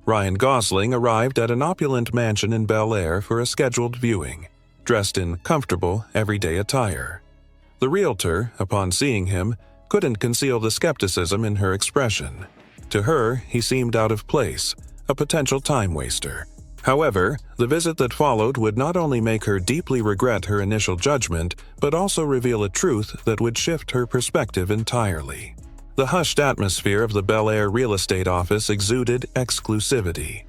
Ryan Gosling arrived at an opulent mansion in Bel Air for a scheduled viewing, dressed in comfortable, everyday attire. The realtor, upon seeing him, couldn't conceal the skepticism in her expression. To her, he seemed out of place, a potential time waster. However, the visit that followed would not only make her deeply regret her initial judgment, but also reveal a truth that would shift her perspective entirely. The hushed atmosphere of the Bel Air real estate office exuded exclusivity.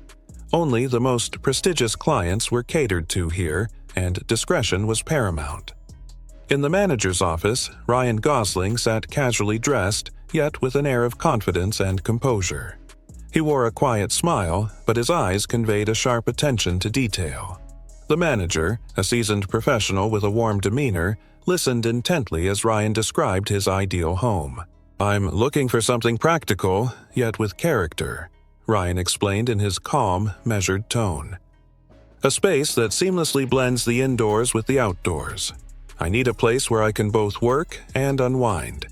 Only the most prestigious clients were catered to here, and discretion was paramount. In the manager's office, Ryan Gosling sat casually dressed, yet with an air of confidence and composure. He wore a quiet smile, but his eyes conveyed a sharp attention to detail. The manager, a seasoned professional with a warm demeanor, listened intently as Ryan described his ideal home. "I'm looking for something practical, yet with character," Ryan explained in his calm, measured tone. "A space that seamlessly blends the indoors with the outdoors. I need a place where I can both work and unwind.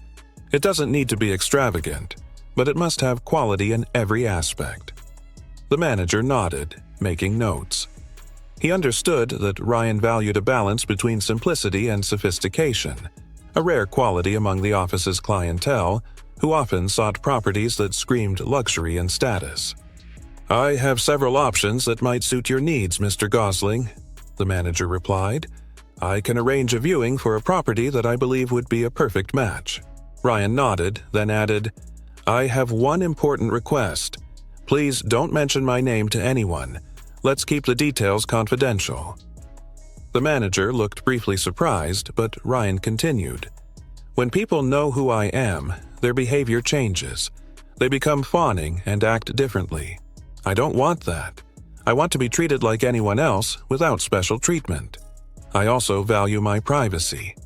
It doesn't need to be extravagant, but it must have quality in every aspect." The manager nodded, making notes. He understood that Ryan valued a balance between simplicity and sophistication, a rare quality among the office's clientele, who often sought properties that screamed luxury and status. "I have several options that might suit your needs, Mr. Gosling," the manager replied. "I can arrange a viewing for a property that I believe would be a perfect match." Ryan nodded, then added, "I have one important request. Please don't mention my name to anyone. Let's keep the details confidential." The manager looked briefly surprised, but Ryan continued, "When people know who I am, their behavior changes. They become fawning and act differently. I don't want that. I want to be treated like anyone else without special treatment. I also value my privacy."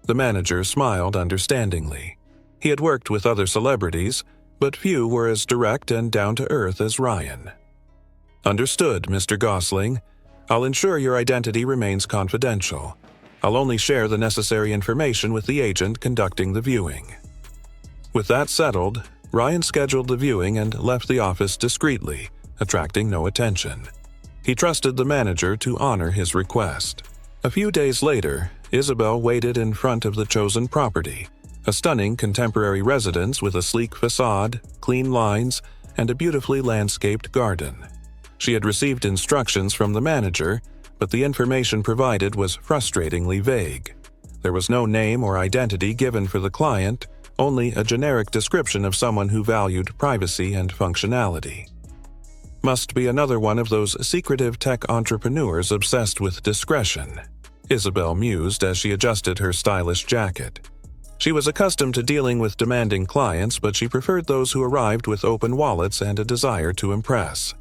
The manager smiled understandingly. He had worked with other celebrities, but few were as direct and down-to-earth as Ryan. "Understood, Mr. Gosling. I'll ensure your identity remains confidential. I'll only share the necessary information with the agent conducting the viewing." With that settled, Ryan scheduled the viewing and left the office discreetly, attracting no attention. He trusted the manager to honor his request. A few days later, Isabel waited in front of the chosen property, a stunning contemporary residence with a sleek facade, clean lines, and a beautifully landscaped garden. She had received instructions from the manager, but the information provided was frustratingly vague. There was no name or identity given for the client, only a generic description of someone who valued privacy and functionality. Must be another one of those secretive tech entrepreneurs obsessed with discretion, Isabel mused as she adjusted her stylish jacket. She was accustomed to dealing with demanding clients, but she preferred those who arrived with open wallets and a desire to impress.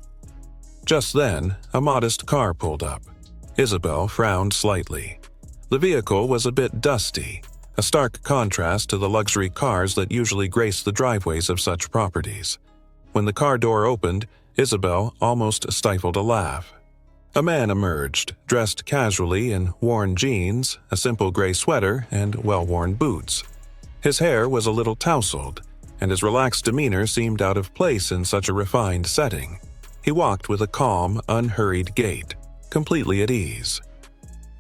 Just then, a modest car pulled up. Isabel frowned slightly. The vehicle was a bit dusty, a stark contrast to the luxury cars that usually grace the driveways of such properties. When the car door opened, Isabel almost stifled a laugh. A man emerged, dressed casually in worn jeans, a simple gray sweater, and well-worn boots. His hair was a little tousled, and his relaxed demeanor seemed out of place in such a refined setting. He walked with a calm, unhurried gait, completely at ease.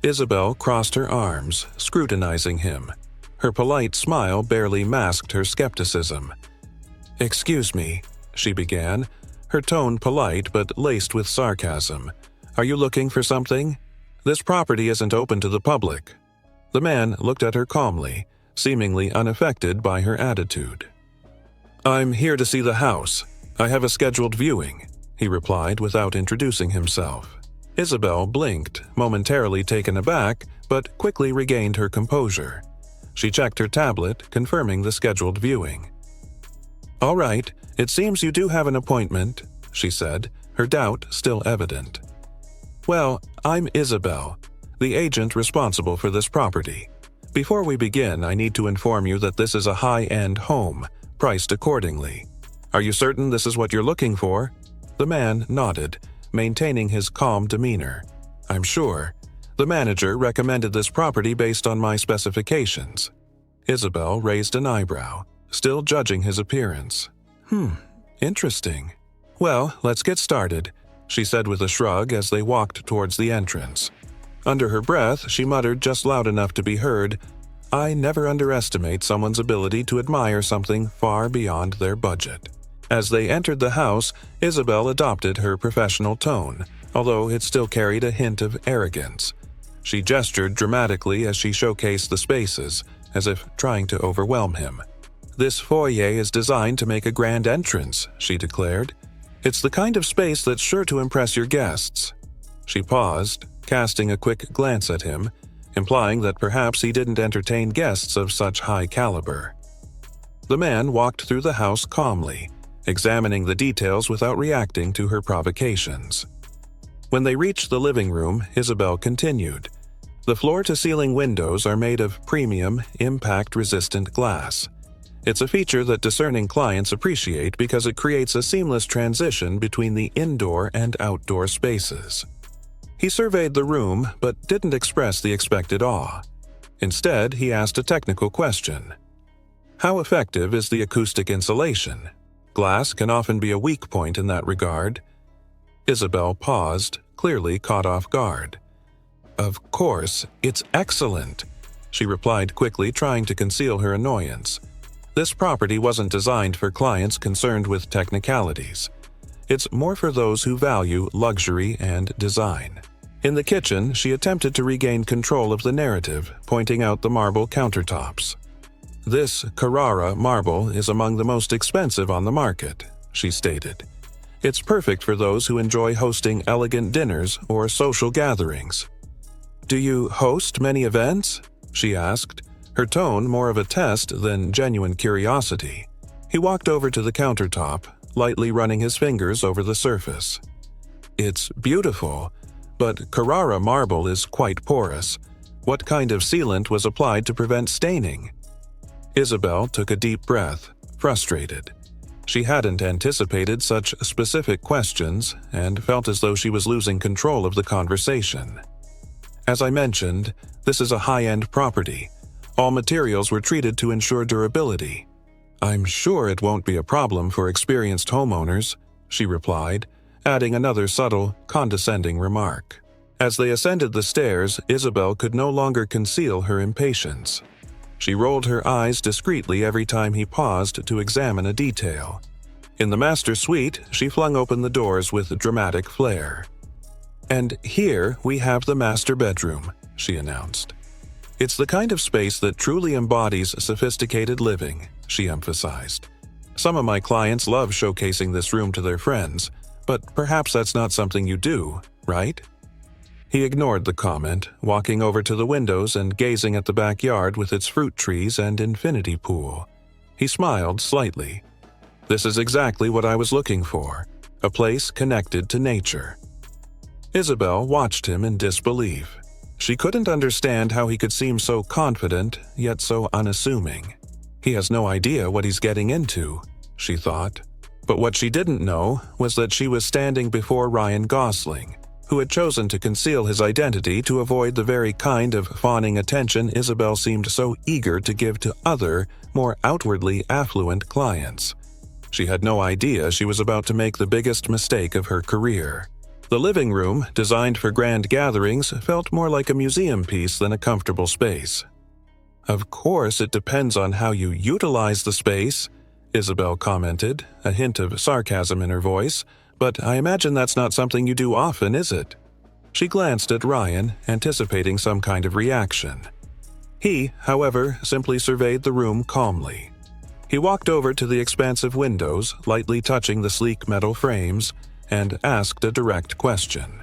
Isabel crossed her arms, scrutinizing him. Her polite smile barely masked her skepticism. "Excuse me," she began, her tone polite but laced with sarcasm. "Are you looking for something? This property isn't open to the public." The man looked at her calmly, seemingly unaffected by her attitude. "I'm here to see the house. I have a scheduled viewing," he replied without introducing himself. Isabel blinked, momentarily taken aback, but quickly regained her composure. She checked her tablet, confirming the scheduled viewing. "All right, it seems you do have an appointment," she said, her doubt still evident. "Well, I'm Isabel, the agent responsible for this property. Before we begin, I need to inform you that this is a high-end home, priced accordingly. Are you certain this is what you're looking for?" The man nodded, maintaining his calm demeanor. "I'm sure. The manager recommended this property based on my specifications." Isabel raised an eyebrow, still judging his appearance. Interesting." "Well, let's get started," she said with a shrug as they walked towards the entrance. Under her breath, she muttered just loud enough to be heard, "I never underestimate someone's ability to admire something far beyond their budget." As they entered the house, Isabel adopted her professional tone, although it still carried a hint of arrogance. She gestured dramatically as she showcased the spaces, as if trying to overwhelm him. "This foyer is designed to make a grand entrance," she declared. "It's the kind of space that's sure to impress your guests." She paused, casting a quick glance at him, implying that perhaps he didn't entertain guests of such high caliber. The man walked through the house calmly, examining the details without reacting to her provocations. When they reached the living room, Isabel continued, "The floor-to-ceiling windows are made of premium, impact-resistant glass. It's a feature that discerning clients appreciate because it creates a seamless transition between the indoor and outdoor spaces." He surveyed the room but didn't express the expected awe. Instead, he asked a technical question. "How effective is the acoustic insulation? Glass can often be a weak point in that regard." Isabel paused, clearly caught off guard. "Of course, it's excellent," she replied quickly, trying to conceal her annoyance. This property wasn't designed for clients concerned with technicalities. It's more for those who value luxury and design. In the kitchen, she attempted to regain control of the narrative, pointing out the marble countertops. "This Carrara marble is among the most expensive on the market," she stated. "It's perfect for those who enjoy hosting elegant dinners or social gatherings." "Do you host many events?" she asked, her tone more of a test than genuine curiosity. He walked over to the countertop, lightly running his fingers over the surface. "It's beautiful, but Carrara marble is quite porous. What kind of sealant was applied to prevent staining?" Isabel took a deep breath, frustrated. She hadn't anticipated such specific questions and felt as though she was losing control of the conversation. "As I mentioned, this is a high-end property. All materials were treated to ensure durability. I'm sure it won't be a problem for experienced homeowners," she replied, adding another subtle, condescending remark. As they ascended the stairs, Isabel could no longer conceal her impatience. She rolled her eyes discreetly every time he paused to examine a detail. In the master suite, she flung open the doors with dramatic flair. "And here we have the master bedroom," she announced. "It's the kind of space that truly embodies sophisticated living," she emphasized. "Some of my clients love showcasing this room to their friends, but perhaps that's not something you do, right?" He ignored the comment, walking over to the windows and gazing at the backyard with its fruit trees and infinity pool. He smiled slightly. "This is exactly what I was looking for, a place connected to nature." Isabel watched him in disbelief. She couldn't understand how he could seem so confident, yet so unassuming. He has no idea what he's getting into, she thought. But what she didn't know was that she was standing before Ryan Gosling, who had chosen to conceal his identity to avoid the very kind of fawning attention Isabel seemed so eager to give to other, more outwardly affluent clients. She had no idea she was about to make the biggest mistake of her career. The living room, designed for grand gatherings, felt more like a museum piece than a comfortable space. "Of course, it depends on how you utilize the space," Isabel commented, a hint of sarcasm in her voice, "but I imagine that's not something you do often, is it?" She glanced at Ryan, anticipating some kind of reaction. He, however, simply surveyed the room calmly. He walked over to the expansive windows, lightly touching the sleek metal frames, and asked a direct question.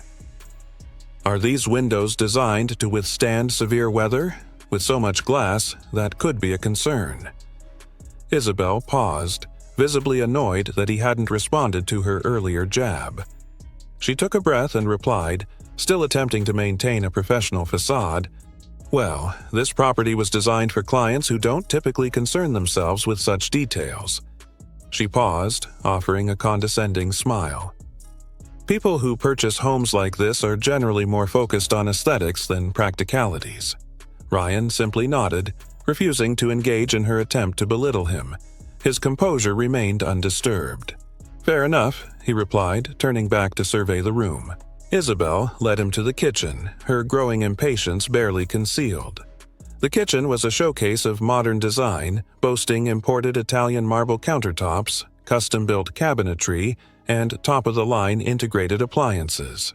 "Are these windows designed to withstand severe weather? With so much glass, that could be a concern." Isabel paused, visibly annoyed that he hadn't responded to her earlier jab. She took a breath and replied, still attempting to maintain a professional facade, "Well, this property was designed for clients who don't typically concern themselves with such details." She paused, offering a condescending smile. "People who purchase homes like this are generally more focused on aesthetics than practicalities." Ryan simply nodded, refusing to engage in her attempt to belittle him. His composure remained undisturbed. "Fair enough," he replied, turning back to survey the room. Isabel led him to the kitchen, her growing impatience barely concealed. The kitchen was a showcase of modern design, boasting imported Italian marble countertops, custom-built cabinetry, and top-of-the-line integrated appliances.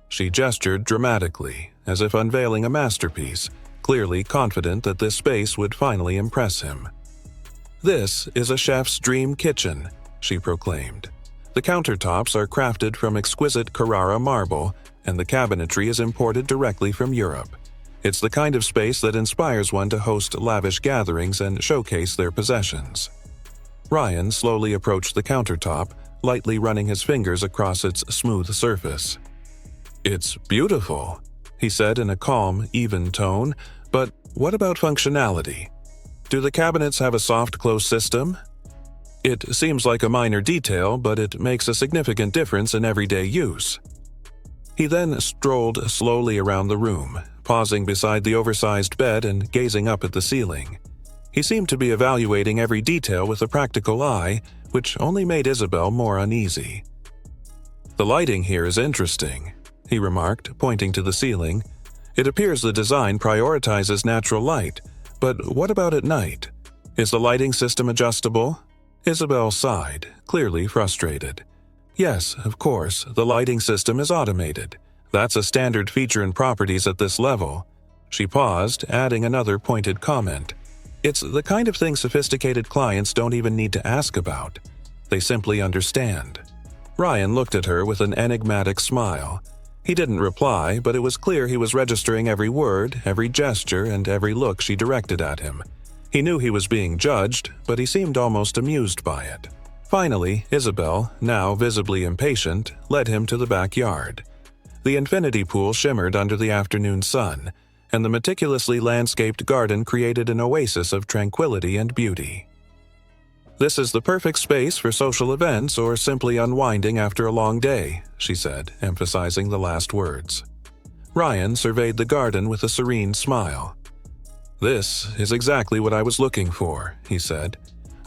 She gestured dramatically, as if unveiling a masterpiece, clearly confident that this space would finally impress him. "This is a chef's dream kitchen," she proclaimed. "The countertops are crafted from exquisite Carrara marble, and the cabinetry is imported directly from Europe. It's the kind of space that inspires one to host lavish gatherings and showcase their possessions." Ryan slowly approached the countertop, lightly running his fingers across its smooth surface. "It's beautiful," he said in a calm, even tone, "but what about functionality? Do the cabinets have a soft close system? It seems like a minor detail, but it makes a significant difference in everyday use." He then strolled slowly around the room, pausing beside the oversized bed and gazing up at the ceiling. He seemed to be evaluating every detail with a practical eye, which only made Isabel more uneasy. "The lighting here is interesting," he remarked, pointing to the ceiling. "It appears the design prioritizes natural light, but what about at night? Is the lighting system adjustable?" Isabel sighed, clearly frustrated. "Yes, of course, the lighting system is automated. That's a standard feature in properties at this level." She paused, adding another pointed comment. "It's the kind of thing sophisticated clients don't even need to ask about. They simply understand." Ryan looked at her with an enigmatic smile. He didn't reply, but it was clear he was registering every word, every gesture, and every look she directed at him. He knew he was being judged, but he seemed almost amused by it. Finally, Isabel, now visibly impatient, led him to the backyard. The infinity pool shimmered under the afternoon sun, and the meticulously landscaped garden created an oasis of tranquility and beauty. "This is the perfect space for social events or simply unwinding after a long day," she said, emphasizing the last words. Ryan surveyed the garden with a serene smile. "This is exactly what I was looking for," he said.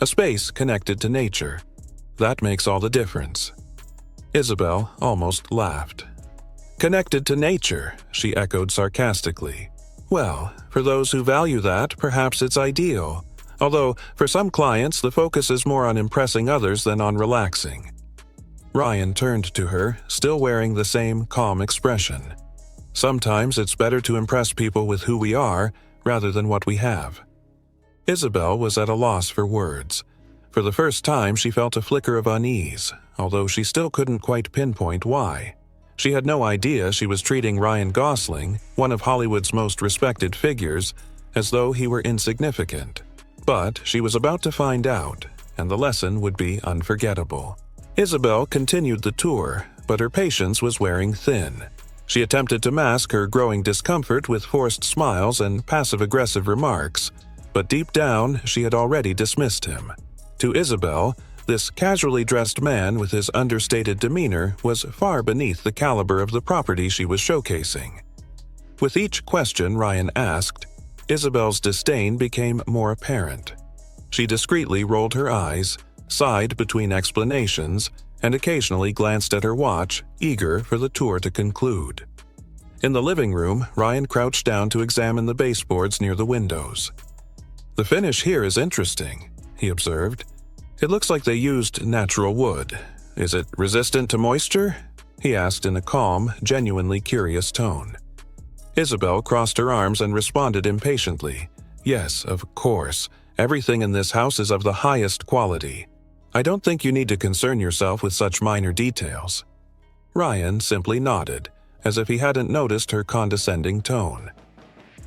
"A space connected to nature. That makes all the difference." Isabel almost laughed. "Connected to nature," she echoed sarcastically. "Well, for those who value that, perhaps it's ideal. Although, for some clients, the focus is more on impressing others than on relaxing." Ryan turned to her, still wearing the same calm expression. "Sometimes it's better to impress people with who we are, rather than what we have." Isabel was at a loss for words. For the first time, she felt a flicker of unease, although she still couldn't quite pinpoint why. She had no idea she was treating Ryan Gosling, one of Hollywood's most respected figures, as though he were insignificant. But she was about to find out, and the lesson would be unforgettable. Isabel continued the tour, but her patience was wearing thin. She attempted to mask her growing discomfort with forced smiles and passive-aggressive remarks, but deep down she had already dismissed him. To Isabel, this casually dressed man with his understated demeanor was far beneath the caliber of the property she was showcasing. With each question Ryan asked, Isabel's disdain became more apparent. She discreetly rolled her eyes, sighed between explanations, and occasionally glanced at her watch, eager for the tour to conclude. In the living room, Ryan crouched down to examine the baseboards near the windows. "The finish here is interesting," he observed. "It looks like they used natural wood. Is it resistant to moisture?" he asked in a calm, genuinely curious tone. Isabel crossed her arms and responded impatiently. "Yes, of course. Everything in this house is of the highest quality. I don't think you need to concern yourself with such minor details." Ryan simply nodded, as if he hadn't noticed her condescending tone.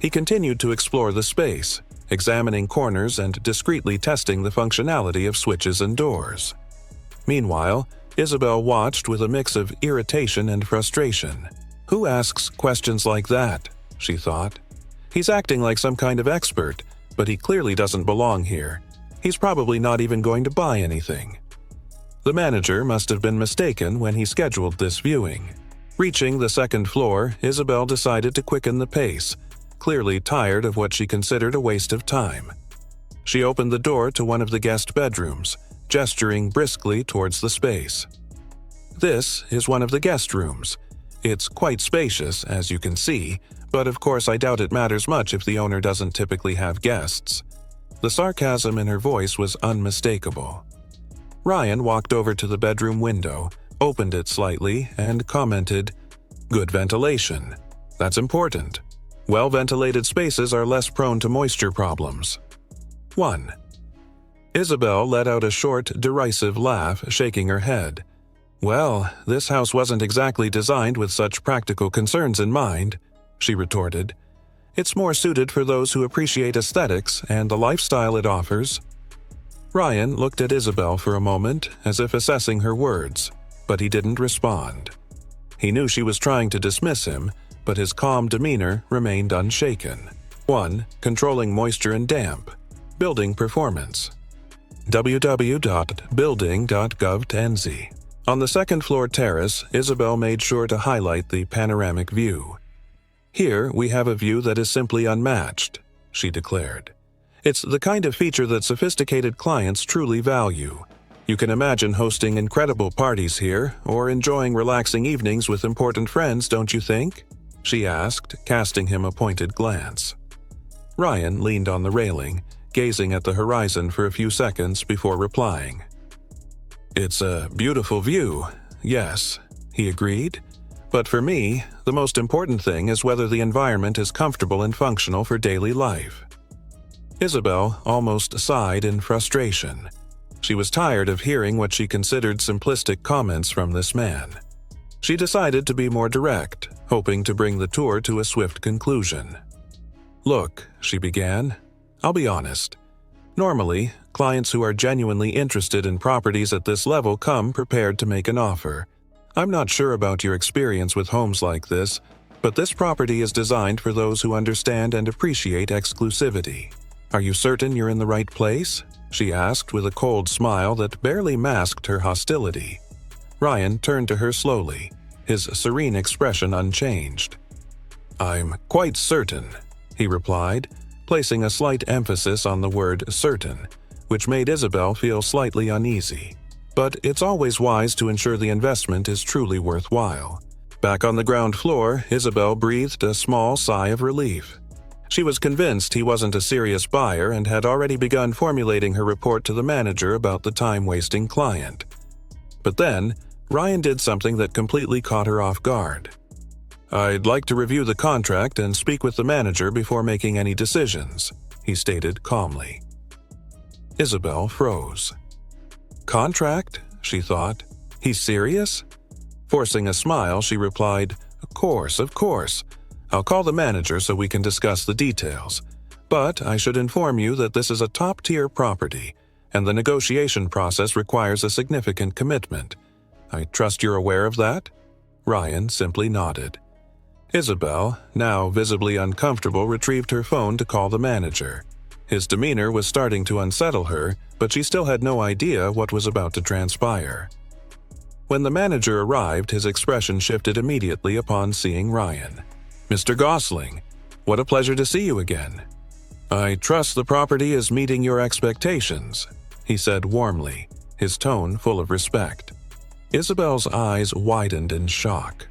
He continued to explore the space, examining corners and discreetly testing the functionality of switches and doors. Meanwhile, Isabel watched with a mix of irritation and frustration. "Who asks questions like that?" she thought. "He's acting like some kind of expert, but he clearly doesn't belong here. He's probably not even going to buy anything." The manager must have been mistaken when he scheduled this viewing. Reaching the second floor, Isabel decided to quicken the pace, clearly tired of what she considered a waste of time. She opened the door to one of the guest bedrooms, gesturing briskly towards the space. "This is one of the guest rooms. It's quite spacious, as you can see, but of course I doubt it matters much if the owner doesn't typically have guests." The sarcasm in her voice was unmistakable. Ryan walked over to the bedroom window, opened it slightly, and commented, "Good ventilation. That's important. Well-ventilated spaces are less prone to moisture problems." 1. Isabel let out a short, derisive laugh, shaking her head. "Well, this house wasn't exactly designed with such practical concerns in mind," she retorted. "It's more suited for those who appreciate aesthetics and the lifestyle it offers." Ryan looked at Isabel for a moment, as if assessing her words, but he didn't respond. He knew she was trying to dismiss him, but his calm demeanor remained unshaken. 1. Controlling moisture and damp. Building performance. www.building.gov.nz. On the second-floor terrace, Isabel made sure to highlight the panoramic view. "Here we have a view that is simply unmatched," she declared. "It's the kind of feature that sophisticated clients truly value. You can imagine hosting incredible parties here, or enjoying relaxing evenings with important friends, don't you think?" she asked, casting him a pointed glance. Ryan leaned on the railing, gazing at the horizon for a few seconds before replying. "It's a beautiful view, yes," he agreed. "But for me, the most important thing is whether the environment is comfortable and functional for daily life." Isabel almost sighed in frustration. She was tired of hearing what she considered simplistic comments from this man. She decided to be more direct, hoping to bring the tour to a swift conclusion. "Look," she began, "I'll be honest. Normally, clients who are genuinely interested in properties at this level come prepared to make an offer. I'm not sure about your experience with homes like this, but this property is designed for those who understand and appreciate exclusivity. Are you certain you're in the right place?" she asked with a cold smile that barely masked her hostility. Ryan turned to her slowly, his serene expression unchanged. "I'm quite certain," he replied, placing a slight emphasis on the word certain, which made Isabel feel slightly uneasy. But it's always wise to ensure the investment is truly worthwhile. Back on the ground floor, Isabel breathed a small sigh of relief. She was convinced he wasn't a serious buyer and had already begun formulating her report to the manager about the time-wasting client. But then, Ryan did something that completely caught her off guard. "I'd like to review the contract and speak with the manager before making any decisions," he stated calmly. Isabel froze. "Contract?" she thought. "He's serious?" Forcing a smile, she replied, Of course. I'll call the manager so we can discuss the details. But I should inform you that this is a top-tier property, and the negotiation process requires a significant commitment. I trust you're aware of that?" Ryan simply nodded. Isabel, now visibly uncomfortable, retrieved her phone to call the manager. His demeanor was starting to unsettle her, but she still had no idea what was about to transpire. When the manager arrived, his expression shifted immediately upon seeing Ryan. "Mr. Gosling, what a pleasure to see you again. I trust the property is meeting your expectations," he said warmly, his tone full of respect. Isabel's eyes widened in shock.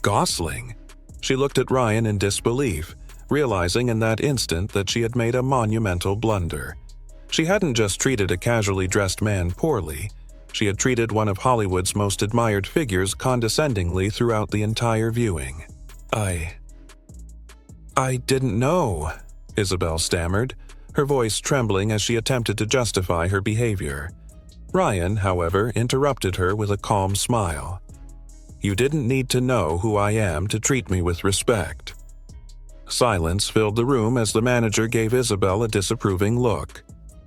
"Gosling?" She looked at Ryan in disbelief, realizing in that instant that she had made a monumental blunder. She hadn't just treated a casually dressed man poorly, she had treated one of Hollywood's most admired figures condescendingly throughout the entire viewing. I didn't know," Isabel stammered, her voice trembling as she attempted to justify her behavior. Ryan, however, interrupted her with a calm smile. "You didn't need to know who I am to treat me with respect." Silence filled the room as the manager gave Isabel a disapproving look.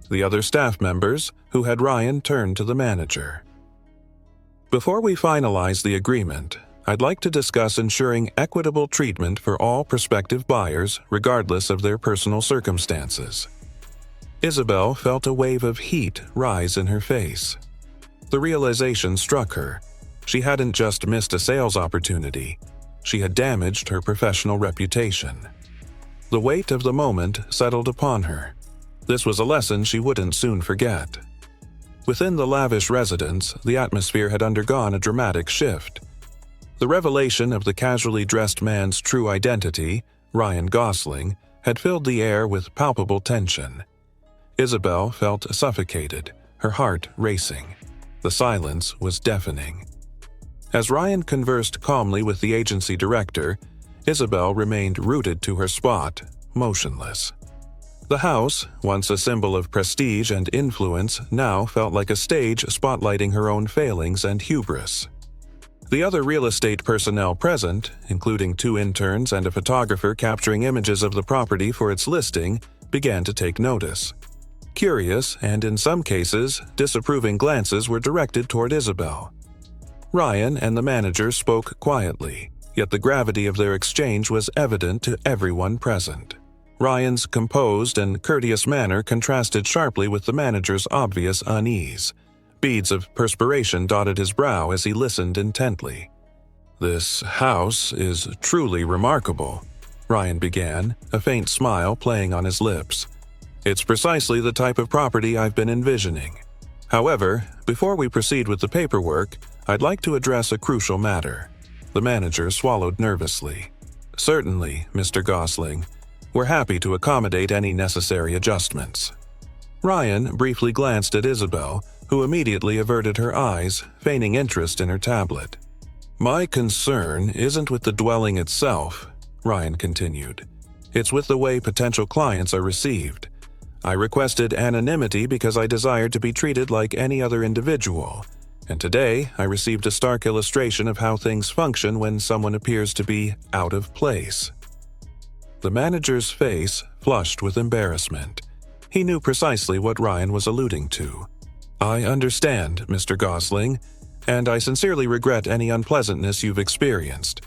The other staff members, who had Ryan, turned to the manager. "Before we finalize the agreement, I'd like to discuss ensuring equitable treatment for all prospective buyers, regardless of their personal circumstances." Isabel felt a wave of heat rise in her face. The realization struck her. She hadn't just missed a sales opportunity, she had damaged her professional reputation. The weight of the moment settled upon her. This was a lesson she wouldn't soon forget. Within the lavish residence, the atmosphere had undergone a dramatic shift. The revelation of the casually dressed man's true identity, Ryan Gosling, had filled the air with palpable tension. Isabel felt suffocated, her heart racing. The silence was deafening. As Ryan conversed calmly with the agency director, Isabel remained rooted to her spot, motionless. The house, once a symbol of prestige and influence, now felt like a stage spotlighting her own failings and hubris. The other real estate personnel present, including 2 interns and a photographer capturing images of the property for its listing, began to take notice. Curious, and in some cases, disapproving glances were directed toward Isabel. Ryan and the manager spoke quietly, yet the gravity of their exchange was evident to everyone present. Ryan's composed and courteous manner contrasted sharply with the manager's obvious unease. Beads of perspiration dotted his brow as he listened intently. "This house is truly remarkable," Ryan began, a faint smile playing on his lips. "It's precisely the type of property I've been envisioning. However, before we proceed with the paperwork, I'd like to address a crucial matter." The manager swallowed nervously. "Certainly, Mr. Gosling. We're happy to accommodate any necessary adjustments." Ryan briefly glanced at Isabel, who immediately averted her eyes, feigning interest in her tablet. "My concern isn't with the dwelling itself," Ryan continued. "It's with the way potential clients are received. I requested anonymity because I desired to be treated like any other individual, and today I received a stark illustration of how things function when someone appears to be out of place." The manager's face flushed with embarrassment. He knew precisely what Ryan was alluding to. "I understand, Mr. Gosling, and I sincerely regret any unpleasantness you've experienced.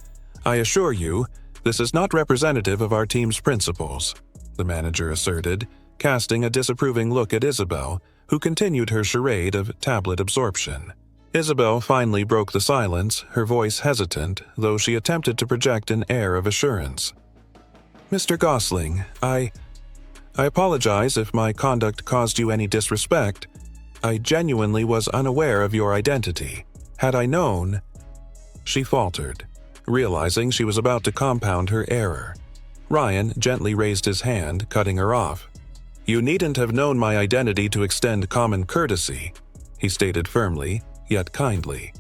I assure you, this is not representative of our team's principles," the manager asserted, casting a disapproving look at Isabel, who continued her charade of tablet absorption. Isabel finally broke the silence, her voice hesitant, though she attempted to project an air of assurance. "Mr. Gosling, I apologize if my conduct caused you any disrespect. I genuinely was unaware of your identity. Had I known—" She faltered, realizing she was about to compound her error. Ryan gently raised his hand, cutting her off. "You needn't have known my identity to extend common courtesy," he stated firmly, yet kindly.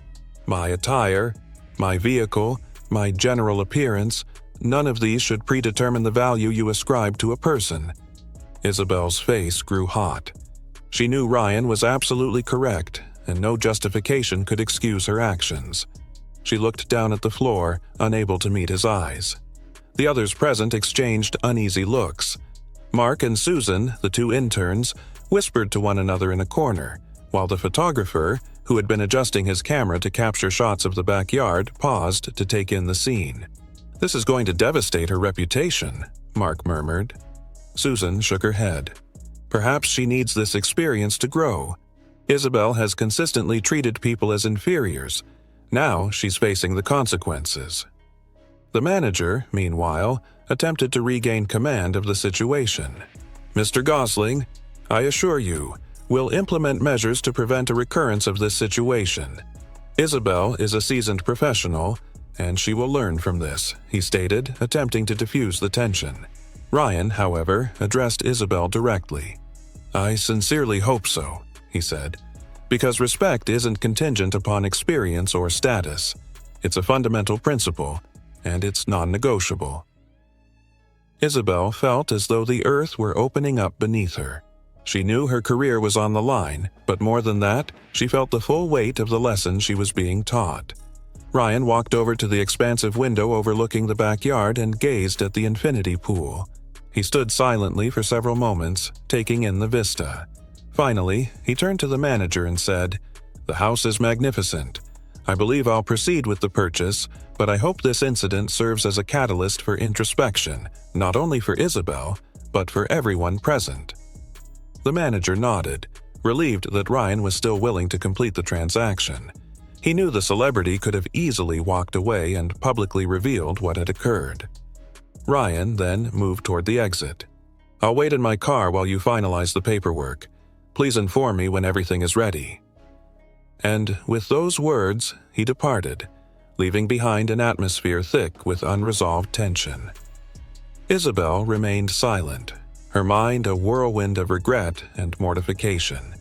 "My attire, my vehicle, my general appearance, none of these should predetermine the value you ascribe to a person." Isabel's face grew hot. She knew Ryan was absolutely correct, and no justification could excuse her actions. She looked down at the floor, unable to meet his eyes. The others present exchanged uneasy looks. Mark and Susan, the 2 interns, whispered to one another in a corner, while the photographer, who had been adjusting his camera to capture shots of the backyard, paused to take in the scene. "This is going to devastate her reputation," Mark murmured. Susan shook her head. "Perhaps she needs this experience to grow. Isabel has consistently treated people as inferiors. Now she's facing the consequences." The manager, meanwhile, attempted to regain command of the situation. "Mr. Gosling, I assure you, we'll implement measures to prevent a recurrence of this situation. Isabel is a seasoned professional, and she will learn from this," he stated, attempting to diffuse the tension. Ryan, however, addressed Isabel directly. "I sincerely hope so," he said, "because respect isn't contingent upon experience or status. It's a fundamental principle, and it's non-negotiable." Isabel felt as though the earth were opening up beneath her. She knew her career was on the line, but more than that, she felt the full weight of the lesson she was being taught. Ryan walked over to the expansive window overlooking the backyard and gazed at the infinity pool. He stood silently for several moments, taking in the vista. Finally, he turned to the manager and said, "The house is magnificent. I believe I'll proceed with the purchase, but I hope this incident serves as a catalyst for introspection, not only for Isabel, but for everyone present." The manager nodded, relieved that Ryan was still willing to complete the transaction. He knew the celebrity could have easily walked away and publicly revealed what had occurred. Ryan then moved toward the exit. "I'll wait in my car while you finalize the paperwork. Please inform me when everything is ready." And with those words, he departed, leaving behind an atmosphere thick with unresolved tension. Isabel remained silent, her mind a whirlwind of regret and mortification.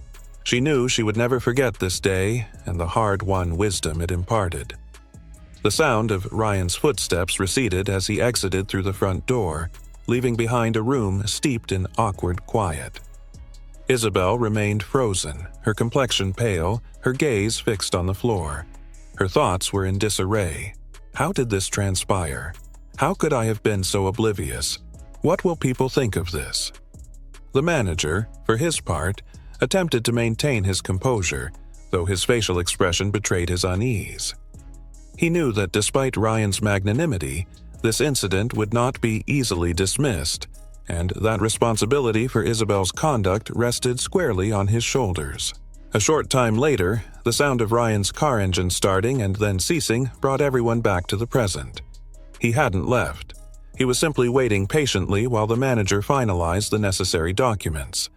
She knew she would never forget this day and the hard-won wisdom it imparted. The sound of Ryan's footsteps receded as he exited through the front door, leaving behind a room steeped in awkward quiet. Isabel remained frozen, her complexion pale, her gaze fixed on the floor. Her thoughts were in disarray. How did this transpire? How could I have been so oblivious? What will people think of this? The manager, for his part, attempted to maintain his composure, though his facial expression betrayed his unease. He knew that despite Ryan's magnanimity, this incident would not be easily dismissed, and that responsibility for Isabel's conduct rested squarely on his shoulders. A short time later, the sound of Ryan's car engine starting and then ceasing brought everyone back to the present. He hadn't left. He was simply waiting patiently while the manager finalized the necessary documents.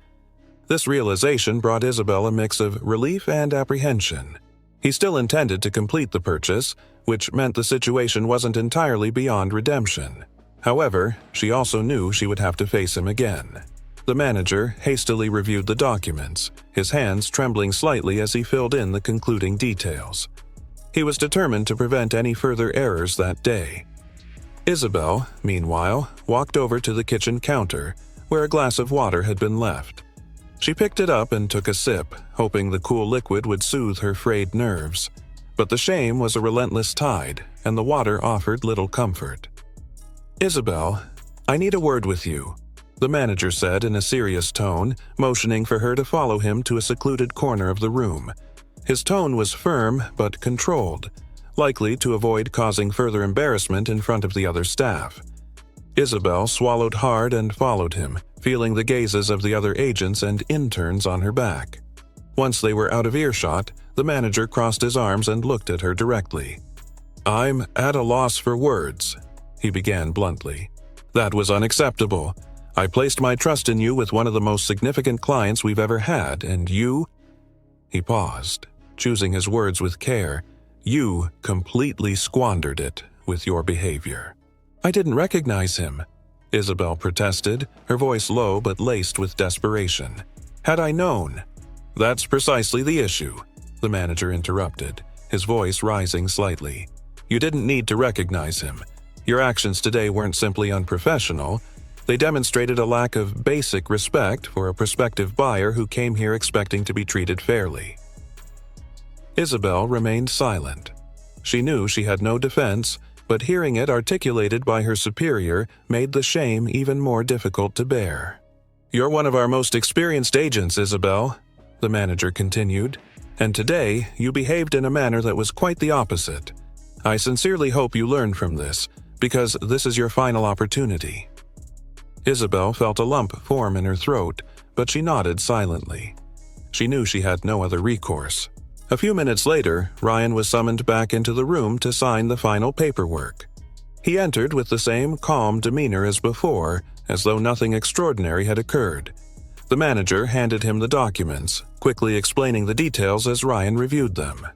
This realization brought Isabel a mix of relief and apprehension. He still intended to complete the purchase, which meant the situation wasn't entirely beyond redemption. However, she also knew she would have to face him again. The manager hastily reviewed the documents, his hands trembling slightly as he filled in the concluding details. He was determined to prevent any further errors that day. Isabel, meanwhile, walked over to the kitchen counter, where a glass of water had been left. She picked it up and took a sip, hoping the cool liquid would soothe her frayed nerves. But the shame was a relentless tide, and the water offered little comfort. "Isabel, I need a word with you," the manager said in a serious tone, motioning for her to follow him to a secluded corner of the room. His tone was firm but controlled, likely to avoid causing further embarrassment in front of the other staff. Isabel swallowed hard and followed him, feeling the gazes of the other agents and interns on her back. Once they were out of earshot, the manager crossed his arms and looked at her directly. "I'm at a loss for words," he began bluntly. "That was unacceptable. I placed my trust in you with one of the most significant clients we've ever had, and you—" He paused, choosing his words with care. "You completely squandered it with your behavior." "I didn't recognize him," Isabel protested, her voice low but laced with desperation. "Had I known—" "That's precisely the issue," the manager interrupted, his voice rising slightly. "You didn't need to recognize him. Your actions today weren't simply unprofessional. They demonstrated a lack of basic respect for a prospective buyer who came here expecting to be treated fairly." Isabel remained silent. She knew she had no defense, but hearing it articulated by her superior made the shame even more difficult to bear. "You're one of our most experienced agents, Isabel," the manager continued, "and today you behaved in a manner that was quite the opposite. I sincerely hope you learn from this, because this is your final opportunity." Isabel felt a lump form in her throat, but she nodded silently. She knew she had no other recourse. A few minutes later, Ryan was summoned back into the room to sign the final paperwork. He entered with the same calm demeanor as before, as though nothing extraordinary had occurred. The manager handed him the documents, quickly explaining the details as Ryan reviewed them.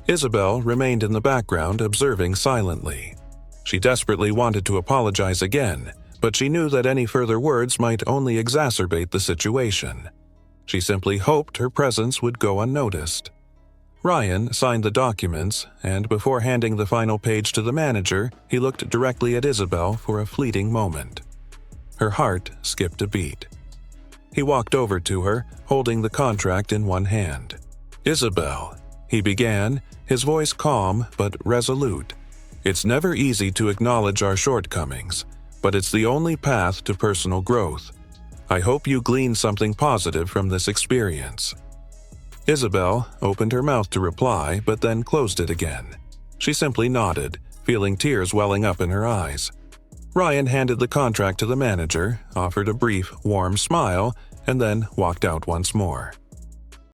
Isabel remained in the background, observing silently. She desperately wanted to apologize again, but she knew that any further words might only exacerbate the situation. She simply hoped her presence would go unnoticed. Ryan signed the documents, and before handing the final page to the manager, he looked directly at Isabel for a fleeting moment. Her heart skipped a beat. He walked over to her, holding the contract in one hand. "Isabel," he began, his voice calm but resolute. "It's never easy to acknowledge our shortcomings, but it's the only path to personal growth. I hope you glean something positive from this experience." Isabel opened her mouth to reply, but then closed it again. She simply nodded, feeling tears welling up in her eyes. Ryan handed the contract to the manager, offered a brief, warm smile, and then walked out once more.